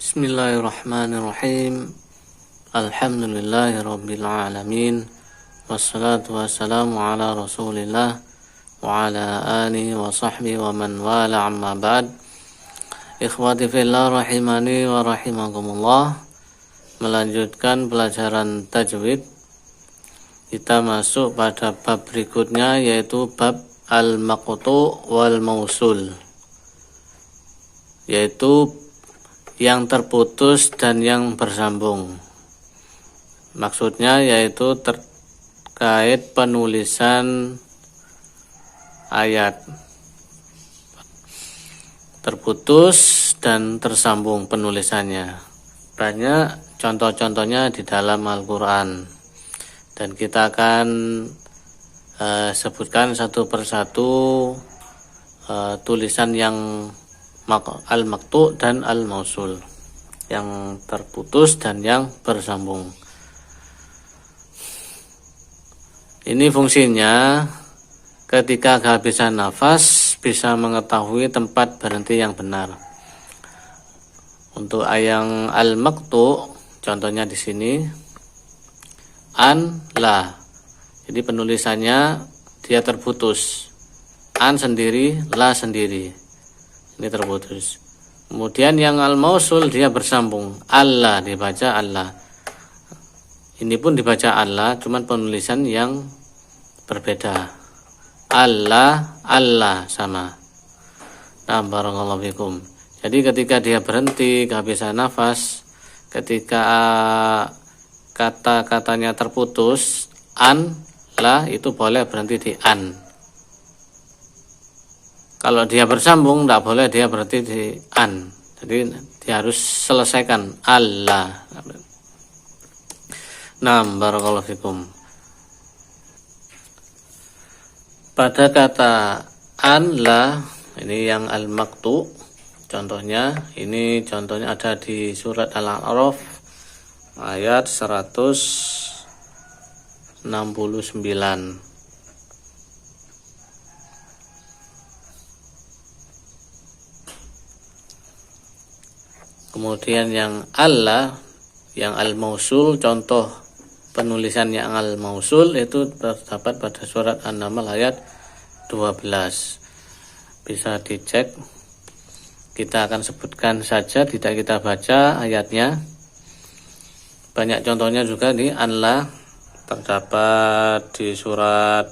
Bismillahirrahmanirrahim. Alhamdulillahirabbil alamin. Wassalatu wassalamu ala Rasulillah wa ala alihi wa sahbihi wa man wala, amma ba'd. Ikhwati fillah rahimani wa rahimakumullah. Melanjutkan pelajaran tajwid. Kita masuk pada bab berikutnya, yaitu bab al-maqtu' wal mausul, yaitu yang terputus dan yang bersambung. Maksudnya yaitu terkait penulisan ayat, terputus dan tersambung penulisannya. Banyak contoh-contohnya di dalam Al-Quran, dan kita akan sebutkan satu persatu tulisan yang al-maqtu' dan al-mausul, yang terputus dan yang bersambung. Ini fungsinya ketika kehabisan nafas bisa mengetahui tempat berhenti yang benar. Untuk yang al-maqtu', contohnya di sini an, la. Jadi penulisannya dia terputus. An sendiri, la sendiri. Ini terputus. Kemudian yang al-mausul dia bersambung. Allah dibaca Allah. Ini pun dibaca Allah, cuman penulisan yang berbeda. Allah, Allah sama. Nah, barakallahu fikum. Jadi ketika dia berhenti, kehabisan nafas, ketika kata-katanya terputus, an, la, itu boleh berhenti di an. Kalau dia bersambung, tidak boleh dia berhenti di an. Jadi dia harus selesaikan Allah. Nah, barakallahu fikum. Pada kata an, la, ini yang al-maqtu', contohnya ada di surat Al-A'raf ayat 169. Kemudian yang Allah, yang al-mausul, contoh penulisan yang al-mausul itu terdapat pada surat An-Naml ayat 12. Bisa dicek. Kita akan sebutkan saja, tidak kita baca ayatnya. Banyak contohnya juga di Allah, terdapat di surat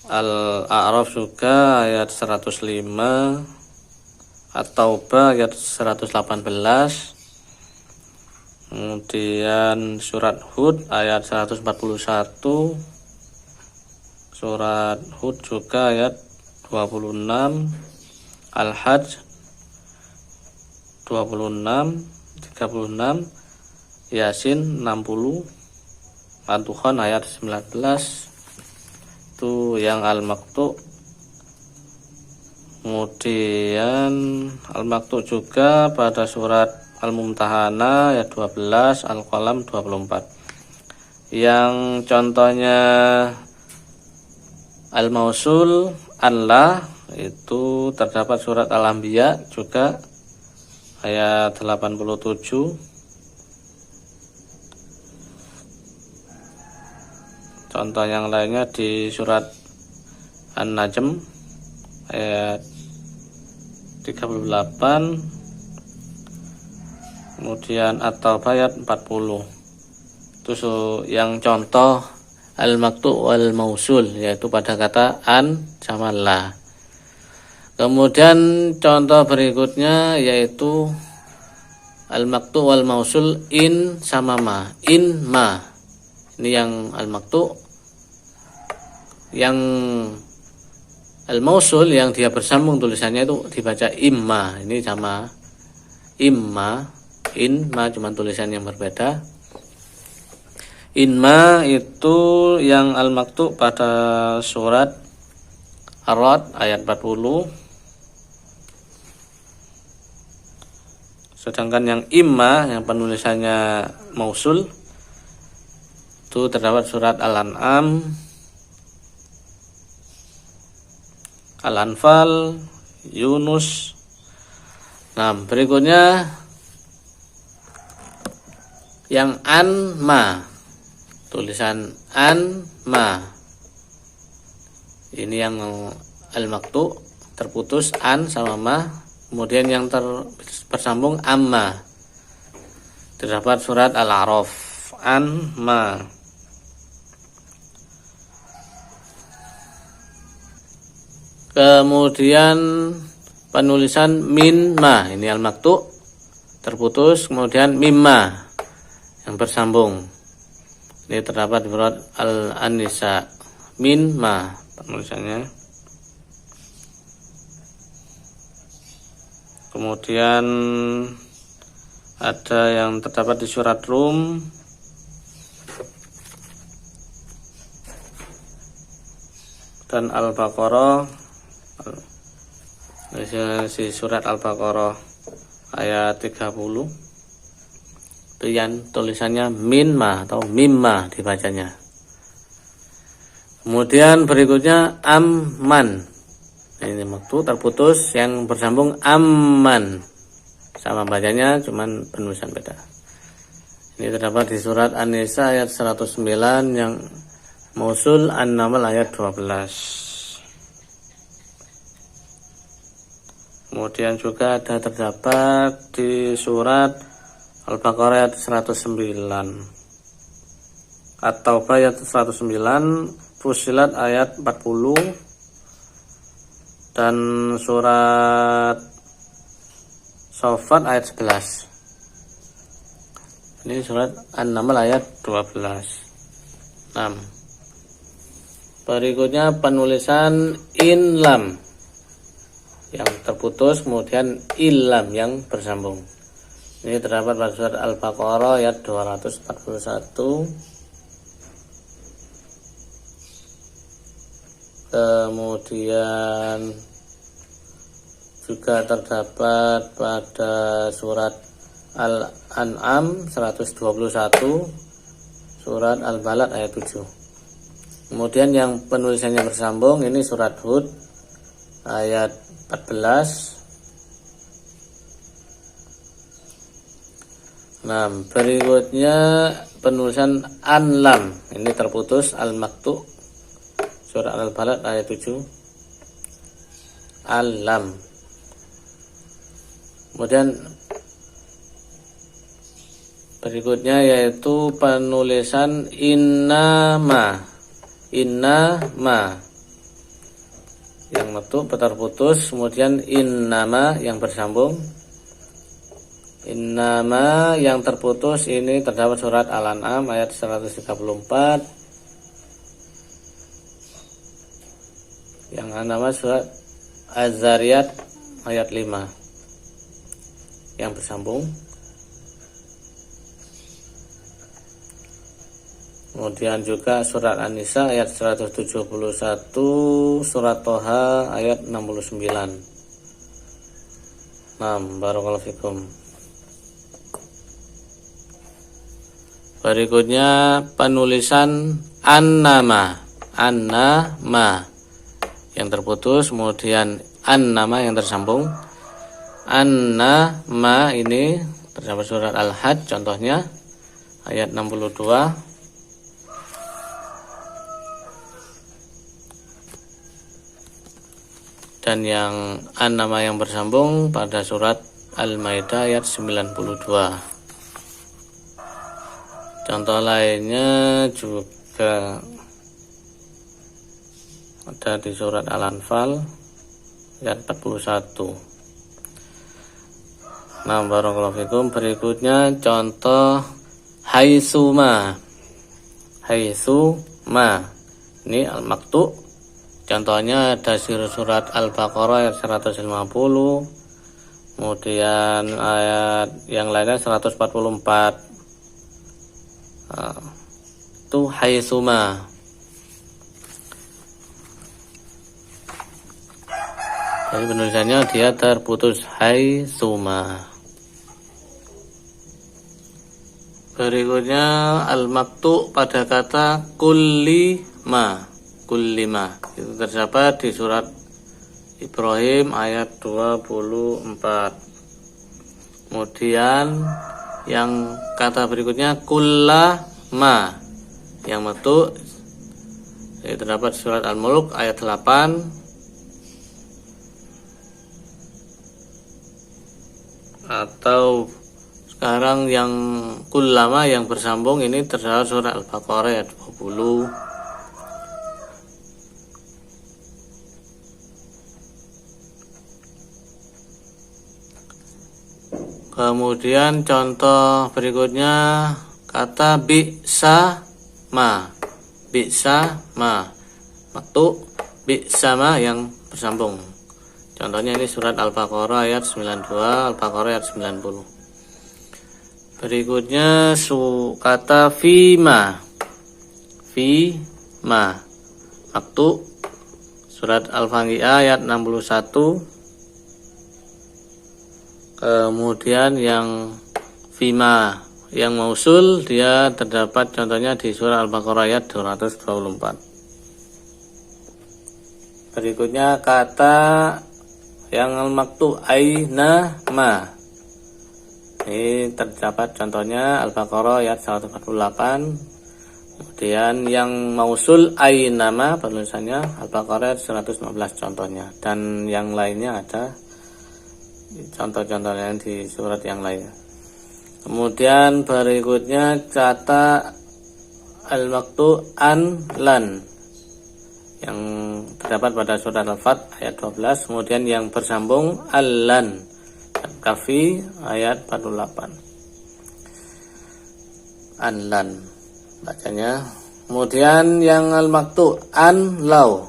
Al-A'raf juga ayat 105, At-Taubah ayat 118, kemudian surat Hud ayat 141, surat Hud juga ayat 26, Al-Hajj 26, 36, Yasin 60, At-Dukhan ayat 19, itu yang al-maqtu'. Kemudian al-maqtu' juga pada surat Al-Mumtahanah ayat 12, Al-Qalam 24. Yang contohnya al-mausul, Allah, itu terdapat surat Al-Anbiya juga ayat 87. Contoh yang lainnya di surat An-Najm ayat 38, kemudian At-Taubah ayat 40. Itu yang contoh al-maqtu' wal mausul, yaitu pada kata an sama la. Kemudian contoh berikutnya yaitu al-maqtu' wal mausul in sama ma. In, ma. Ini yang al-maqtu'. Yang al-mausul yang dia bersambung tulisannya itu dibaca imma. Ini sama imma, in, ma, cuma tulisan yang berbeda. Inma itu yang al-maqtu' pada surat Ar-Ra'd ayat 40. Sedangkan yang imma, yang penulisannya mausul, itu terdapat surat Al-An'am, Al-Anfal, Yunus, Nah, berikutnya yang an ma, tulisan an ma, ini yang al-maktu terputus an sama ma, kemudian yang bersambung amma, terdapat surat Al-A'raf an ma. Kemudian penulisan min ma, ini al-maktu terputus, kemudian mimma yang bersambung, ini terdapat di surat Al-Nisa min ma penulisannya. Kemudian ada yang terdapat di surat Rum dan Al-Baqarah. Si surat Al-Baqarah ayat 30 itu yang tulisannya minma atau mimma dibacanya. Kemudian berikutnya amman, ini waktu terputus yang bersambung amman, sama bacanya cuman penulisan beda. Ini terdapat di surat An-Nisa ayat 109 yang mausul, An-Naml ayat 12. Kemudian juga ada terdapat di surat Al-Baqarah ayat 109, At-Taubah ayat 109, Fussilat ayat 40, dan surat Shaffat ayat 11. Ini surat An-Naml ayat 12. 6. Berikutnya penulisan inlam yang terputus, kemudian ilam yang bersambung. Ini terdapat pada surat Al-Baqarah ayat 241. Kemudian juga terdapat pada surat Al-An'am 121, surat Al-Balad ayat 7. Kemudian yang penulisannya bersambung ini surat Hud ayat 14. Nah, berikutnya penulisan anlam, ini terputus al-maktu, surat Al-Balad ayat 7, alam. Kemudian berikutnya yaitu penulisan innama, yang maktu terputus, kemudian innama yang bersambung. Innama yang terputus ini terdapat surat Al-An'am ayat 134. Yang nama surat Az-Zariyat ayat 5 yang bersambung. Kemudian juga surat An-Nisa ayat 171, surat Toha ayat 69. Barakallahu fikum. Berikutnya penulisan annama yang terputus, kemudian annama yang tersambung. Annama ini terdapat surat Al-Hajj contohnya ayat 62. Dan yang an-nama yang bersambung pada surat Al-Maidah ayat 92. Contoh lainnya juga ada di surat Al-Anfal ayat 41. Barakallahu fikum. Berikutnya contoh haitsuma. Ini al-maktu. Contohnya ada surat Al-Baqarah ayat 150, kemudian ayat yang lainnya 144. Itu haitsuma. Jadi penulisannya dia terputus haitsuma. Berikutnya al-maktu pada kata kullima. Itu terdapat di surat Ibrahim ayat 24. Kemudian yang kata berikutnya kullama, yang maktu terdapat surat Al-Mulk ayat 8. Atau sekarang yang kullama yang bersambung ini terdapat surat Al-Baqarah ayat 20. Kemudian contoh berikutnya kata bi'sa ma. Bi'sa ma. Maktu bi'sa ma yang bersambung. Contohnya ini surat Al-Baqarah ayat 92, Al-Baqarah ayat 90. Berikutnya kata fima. Fima. Maktu surat Al-Waqiah ayat 61. Kemudian yang fima yang mausul dia terdapat contohnya di surah Al-Baqarah ayat 224. Berikutnya kata yang al-maktu aina ma. Ini terdapat contohnya Al-Baqarah ayat 148. Kemudian yang mausul aina ma penulisannya Al-Baqarah ayat 115 contohnya, dan yang lainnya ada contoh-contohnya di surat yang lain. Kemudian berikutnya kata al-maktu an lan yang terdapat pada surat Al-Fat ayat 12. Kemudian yang bersambung al-lan Kafi ayat 48. An-lan bacanya. Kemudian yang al-maktu an lau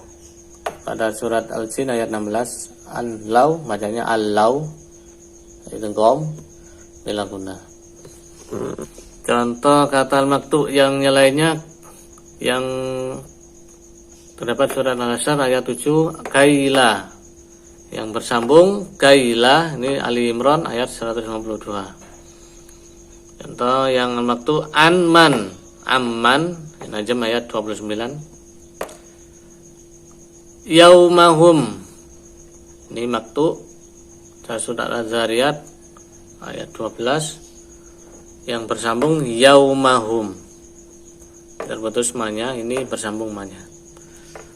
pada surat Al-Jin ayat 16. An lau bacanya al-lau itu gom bila guna. Contoh kata al-maktu yang lainnya yang terdapat surat Al-Hasyr ayat 7 kaila yang bersambung kaila, ini Ali Imran ayat 152. Contoh yang al-maktu anman amman Najm ayat 29. Yaumahum ini maktu surat Az-Zariyat ayat 12 yang bersambung yaumahum terputus manya, ini bersambung manya.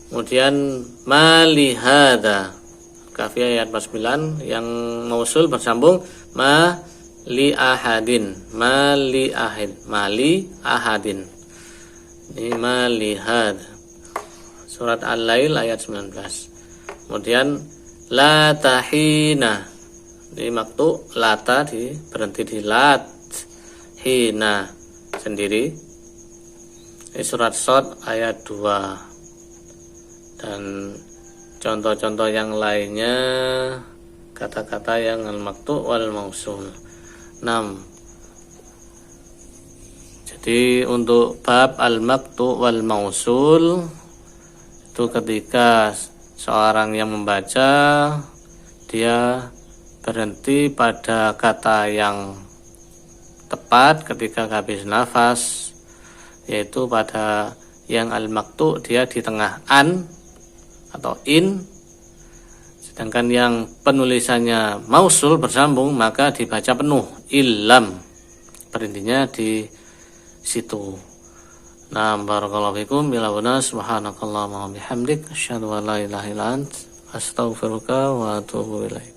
Kemudian malihada Kafi ayat 49 yang mausul bersambung ma li ahadin, mali ahid, mali ahadin, ini malihad surat Al-Lail ayat 19. Kemudian la tahina di maktu lata berhenti di lat, hina sendiri, ini surat Shad ayat 2. Dan contoh-contoh yang lainnya kata-kata yang al-maktu wal mausul 6. Jadi untuk bab al-maktu wal mausul itu ketika seorang yang membaca dia berhenti pada kata yang tepat ketika habis nafas, yaitu pada yang al-maktu dia di tengah an atau in, sedangkan yang penulisannya mausul bersambung maka dibaca penuh illam, berhentinya di situ. Nah, barakallahu fikum, bila benar subhanakallahumma wa bihamdik asyhadu an la ilaha illa anta astaghfiruka wa atubu ilaik.